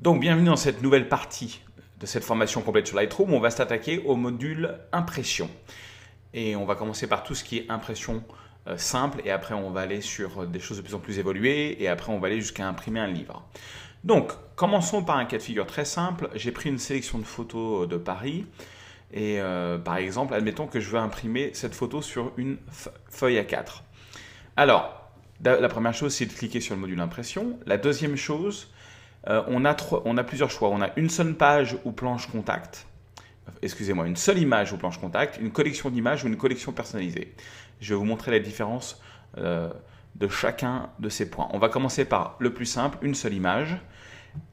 Donc, bienvenue dans cette nouvelle partie de cette formation complète sur Lightroom. On va s'attaquer au module impression. Et on va commencer par tout ce qui est impression simple. Et après, on va aller sur des choses de plus en plus évoluées. Et après, on va aller jusqu'à imprimer un livre. Donc, commençons par un cas de figure très simple. J'ai pris une sélection de photos de Paris. Et par exemple, admettons que je veux imprimer cette photo sur une feuille A4. Alors, la première chose, c'est de cliquer sur le module impression. La deuxième chose, on a plusieurs choix. On a une seule page ou planche contact. Excusez-moi, une seule image ou planche contact, une collection d'images ou une collection personnalisée. Je vais vous montrer la différence de chacun de ces points. On va commencer par le plus simple, une seule image.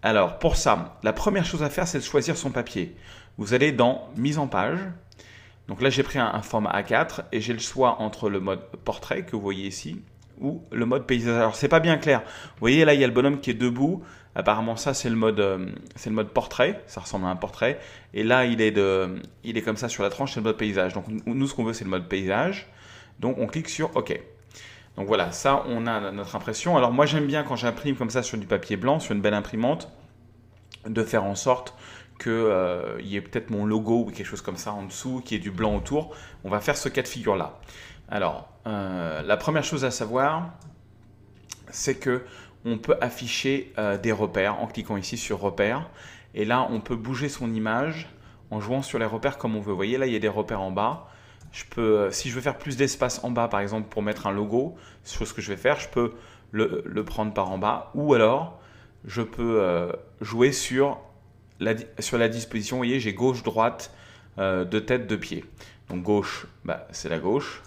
Alors, pour ça, la première chose à faire, c'est de choisir son papier. Vous allez dans Mise en page. Donc là, j'ai pris un format A4 et j'ai le choix entre le mode portrait que vous voyez ici ou le mode paysage. Alors, c'est pas bien clair. Vous voyez, là, il y a le bonhomme qui est debout. Apparemment, ça, c'est le mode portrait. Ça ressemble à un portrait. Et là, il est comme ça sur la tranche, c'est le mode paysage. Donc, nous, ce qu'on veut, c'est le mode paysage. Donc, on clique sur OK. Donc voilà, ça, on a notre impression. Alors, moi, j'aime bien quand j'imprime comme ça sur du papier blanc, sur une belle imprimante, de faire en sorte qu'il y ait peut-être mon logo ou quelque chose comme ça en dessous, qui est du blanc autour. On va faire ce cas de figure-là. Alors, la première chose à savoir, c'est que on peut afficher des repères en cliquant ici sur repères. Et là, on peut bouger son image en jouant sur les repères comme on veut. Vous voyez, là, il y a des repères en bas. Si je veux faire plus d'espace en bas, par exemple, pour mettre un logo, chose que je vais faire, je peux le prendre par en bas. Ou alors, je peux jouer sur la disposition. Vous voyez, j'ai gauche, droite, de tête, de pied. Donc gauche, c'est la gauche.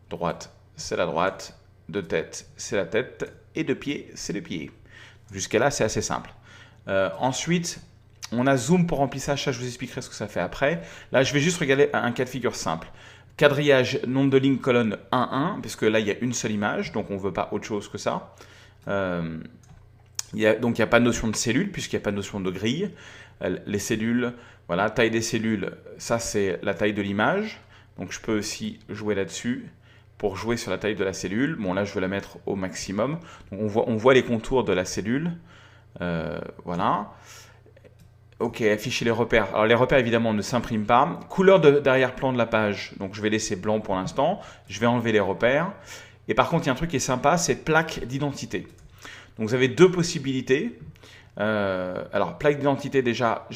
Droite, c'est la droite. De tête, c'est la tête. Et de pied, c'est le pied. Jusqu'à là, c'est assez simple. Ensuite, on a zoom pour remplissage. Ça, je vous expliquerai ce que ça fait après. Là, je vais juste regarder un cas de figure simple. Quadrillage, nombre de lignes, colonne 1, 1, puisque là, il y a une seule image, donc on ne veut pas autre chose que ça. Donc, il n'y a pas de notion de cellule, puisqu'il n'y a pas de notion de grille. Les cellules, voilà, taille des cellules, ça, c'est la taille de l'image. Donc, je peux aussi jouer là-dessus pour jouer sur la taille de la cellule. Bon, là, je vais la mettre au maximum. Donc, on voit les contours de la cellule. Voilà. Ok, afficher les repères. Alors, les repères, évidemment, ne s'impriment pas. Couleur d'arrière-plan de la page. Donc, je vais laisser blanc pour l'instant. Je vais enlever les repères. Et par contre, il y a un truc qui est sympa, c'est plaque d'identité. Donc, vous avez deux possibilités. Alors, plaque d'identité, déjà,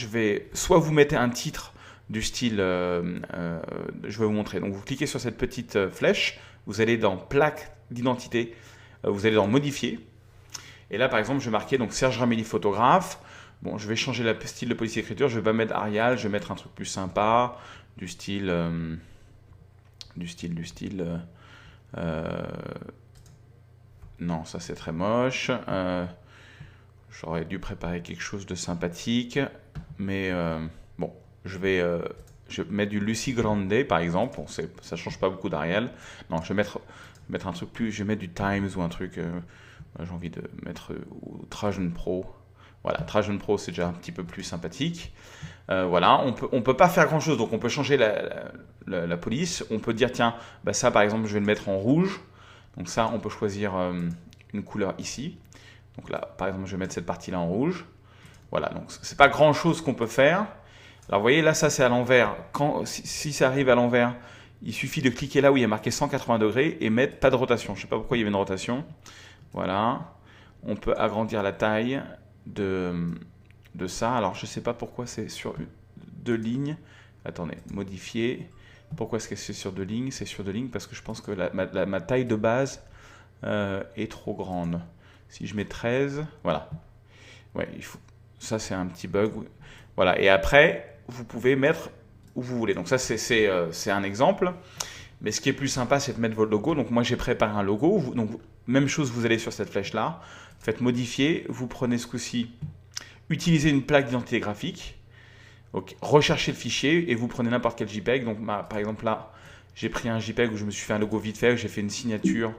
soit vous mettez un titre du style, je vais vous montrer. Donc, vous cliquez sur cette petite flèche. Vous allez dans plaque d'identité. Vous allez dans modifier. Et là, par exemple, je vais marquer donc Serge Ramelli, photographe. Bon, je vais changer le style de police d'écriture. Je vais pas mettre Arial. Je vais mettre un truc plus sympa. Du style. Non, ça c'est très moche. J'aurais dû préparer quelque chose de sympathique. Mais bon, je vais mettre du Lucy Grande, par exemple. Bon, ça ne change pas beaucoup d'Arial. Non, je vais mettre un truc plus. Je vais mettre du Times ou un truc. J'ai envie de mettre Trajan Pro. Voilà, Trajan Pro, c'est déjà un petit peu plus sympathique. Voilà, on peut pas faire grand-chose. Donc, on peut changer la police. On peut dire, tiens, ça, par exemple, je vais le mettre en rouge. Donc, ça, on peut choisir une couleur ici. Donc là, par exemple, je vais mettre cette partie-là en rouge. Voilà, donc c'est pas grand-chose qu'on peut faire. Alors, vous voyez, là, ça, c'est à l'envers. Si ça arrive à l'envers, il suffit de cliquer là où il y a marqué 180 degrés et mettre pas de rotation. Je sais pas pourquoi il y avait une rotation. Voilà. On peut agrandir la taille de ça. Alors, je sais pas pourquoi c'est sur deux lignes. Attendez, modifier. Pourquoi est-ce que c'est sur deux lignes? C'est sur deux lignes parce que je pense que ma taille de base est trop grande. Si je mets 13, voilà. Ouais, ça, c'est un petit bug. Voilà. Et après, vous pouvez mettre où vous voulez. Donc ça, c'est un exemple. Mais ce qui est plus sympa, c'est de mettre votre logo. Donc moi, j'ai préparé un logo. Donc même chose, vous allez sur cette flèche-là. Faites modifier. Vous prenez ce coup-ci. Utilisez une plaque d'identité graphique. Okay. Recherchez le fichier et vous prenez n'importe quel JPEG. Donc par exemple là, j'ai pris un JPEG où je me suis fait un logo vite fait. J'ai fait une signature.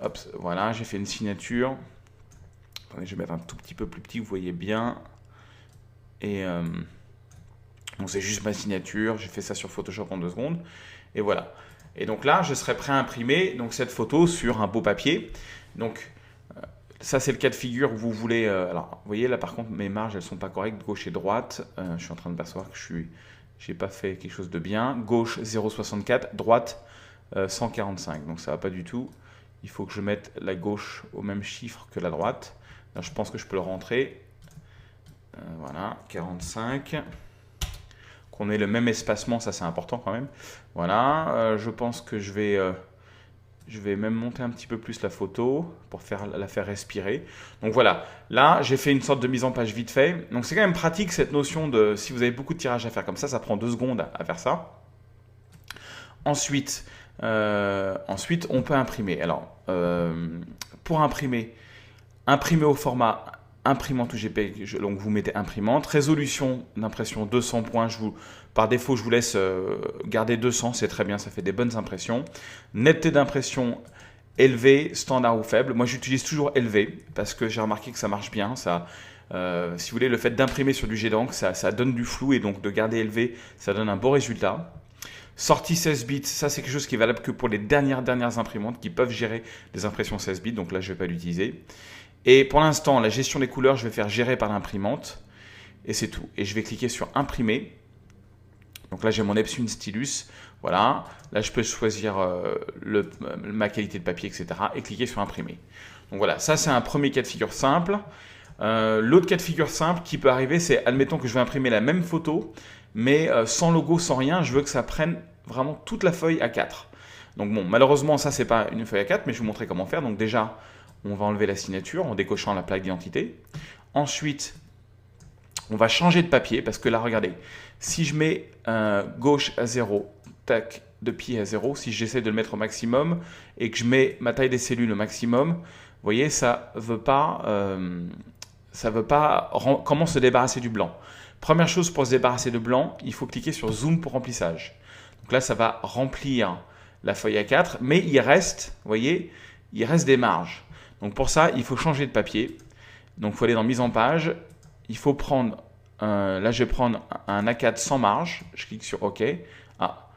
Hop, voilà, j'ai fait une signature. Attendez, je vais mettre un tout petit peu plus petit, vous voyez bien. Et donc c'est juste ma signature. J'ai fait ça sur Photoshop en 2 secondes. Et voilà. Et donc là, je serai prêt à imprimer donc, cette photo sur un beau papier. Donc Ça, c'est le cas de figure où vous voulez... alors, vous voyez, là, par contre, mes marges, elles ne sont pas correctes, gauche et droite. Je suis en train de percevoir que je n'ai pas fait quelque chose de bien. Gauche, 0,64, droite, 145. Donc, ça ne va pas du tout. Il faut que je mette la gauche au même chiffre que la droite. Là, je pense que je peux le rentrer. Voilà, 45. Qu'on ait le même espacement, ça c'est important quand même. Voilà, je pense que je vais même monter un petit peu plus la photo pour la faire respirer. Donc voilà, là j'ai fait une sorte de mise en page vite fait. Donc c'est quand même pratique cette notion de, si vous avez beaucoup de tirages à faire comme ça prend 2 secondes à faire ça. Ensuite, on peut imprimer. Alors, pour imprimer au format imprimante ou JPEG, donc vous mettez imprimante. Résolution d'impression 200 points. Par défaut, je vous laisse garder 200, c'est très bien, ça fait des bonnes impressions. Netteté d'impression élevé, standard ou faible. Moi, j'utilise toujours élevé parce que j'ai remarqué que ça marche bien. Ça, si vous voulez, le fait d'imprimer sur du jet d'encre, ça donne du flou et donc de garder élevé, ça donne un beau résultat. Sortie 16 bits, ça c'est quelque chose qui est valable que pour les dernières imprimantes qui peuvent gérer des impressions 16 bits, donc là je ne vais pas l'utiliser. Et pour l'instant, la gestion des couleurs, je vais faire gérer par l'imprimante. Et c'est tout. Et je vais cliquer sur imprimer. Donc là, j'ai mon Epson Stylus. Voilà. Là, je peux choisir ma qualité de papier, etc. Et cliquer sur imprimer. Donc voilà, ça c'est un premier cas de figure simple. L'autre cas de figure simple qui peut arriver, c'est admettons que je vais imprimer la même photo, mais sans logo, sans rien. Je veux que ça prenne vraiment toute la feuille A4. Donc bon, malheureusement, ça c'est pas une feuille A4, mais je vais vous montrer comment faire. Donc déjà, on va enlever la signature en décochant la plaque d'identité. Ensuite, on va changer de papier parce que là, regardez, si je mets gauche à 0, tac, de pied à 0, si j'essaie de le mettre au maximum et que je mets ma taille des cellules au maximum, vous voyez, ça veut pas comment se débarrasser du blanc. Première chose pour se débarrasser de blanc, il faut cliquer sur Zoom pour remplissage. Donc là, ça va remplir la feuille A4, mais il reste, vous voyez, il reste des marges. Donc pour ça, il faut changer de papier. Donc il faut aller dans mise en page. Il faut prendre, là je vais prendre un A4 sans marge. Je clique sur OK. Ah,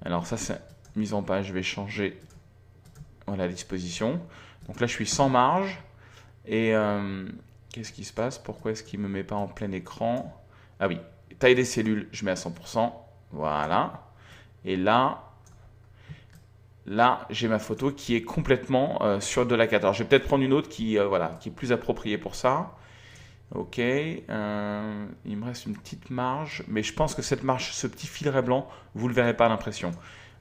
alors ça c'est mise en page. Je vais changer la disposition. Donc là je suis sans marge. Et qu'est-ce qui se passe? Pourquoi est-ce qu'il ne me met pas en plein écran? Ah oui, taille des cellules, je mets à 100%. Voilà. Et là, j'ai ma photo qui est complètement sur de l'A4. Alors, je vais peut-être prendre une autre qui est plus appropriée pour ça. Ok. Il me reste une petite marge. Mais je pense que cette marge, ce petit filet blanc, vous ne le verrez pas à l'impression.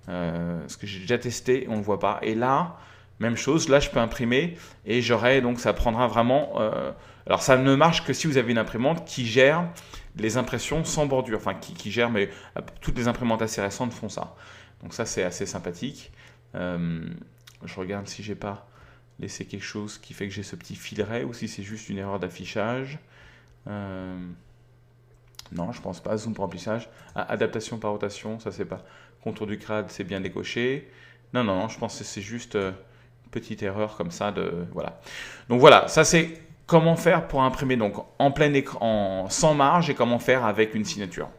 Parce que j'ai déjà testé, on ne le voit pas. Et là, même chose. Là, je peux imprimer. Et donc, ça prendra vraiment... alors, ça ne marche que si vous avez une imprimante qui gère les impressions sans bordure. Enfin, qui gère, mais toutes les imprimantes assez récentes font ça. Donc ça, c'est assez sympathique. Je regarde si j'ai pas laissé quelque chose qui fait que j'ai ce petit filet ou si c'est juste une erreur d'affichage. Non, je pense pas. Zoom pour remplissage. Adaptation par rotation, ça c'est pas. Contour du crâne, c'est bien décoché. Non, je pense que c'est juste une petite erreur comme ça. Voilà. Donc voilà, ça c'est comment faire pour imprimer donc en plein écran, sans marge et comment faire avec une signature.